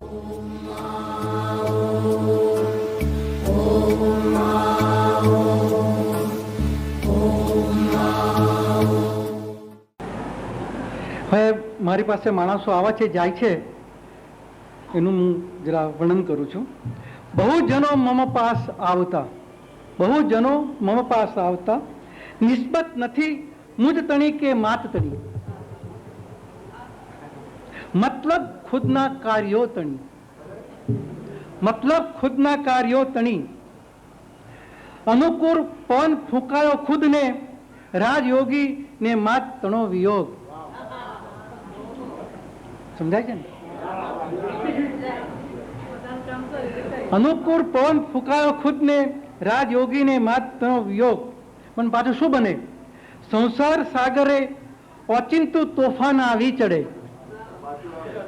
હવે મારી પાસે માણસો આવા છે જાય છે એનું હું જરા વર્ણન કરું છું. બહુ જનો મમ પાસ આવતા, બહુ જનો મમ પાસ આવતા, નિસ્બત નથી મુજ તણી કે માત તણી, મતલબ ખુદના કાર્યો તણી, મતલબ ખુદના કાર્યો તણી, અનુકૂળ પવન ફૂંકાયો ખુદને, રાજયોગી ને માત તણો વિયોગ. સમજાય છે ને? અનુકૂળ પવન ફૂંકાયો ખુદને, રાજયોગીને માત્ર વિયોગ. પણ પાછું શું બને? સંસાર સાગરે ઓચિંતું તોફાન આવી ચડે,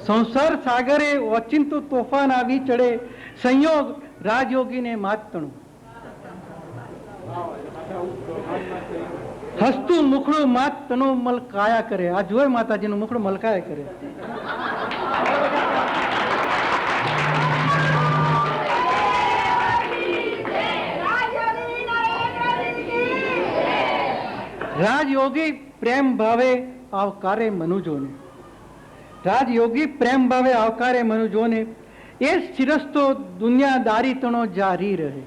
સંસાર સાગરે ઓચિંતું તોફાન આવી ચડે, સંયોગ રાજયોગીને માતણું. હસતું મુખડું માત તનું મલકાયા કરે. આ જોયે માતાજીનું મુખડું મલકાયા કરે. રાજયોગી પ્રેમ ભાવે આવકારે મનુજોને, રાજયોગી પ્રેમ ભાવે આવકારે મનુજોને, એ શિરસ્તો દુનિયાદારી તણો જારી રહે.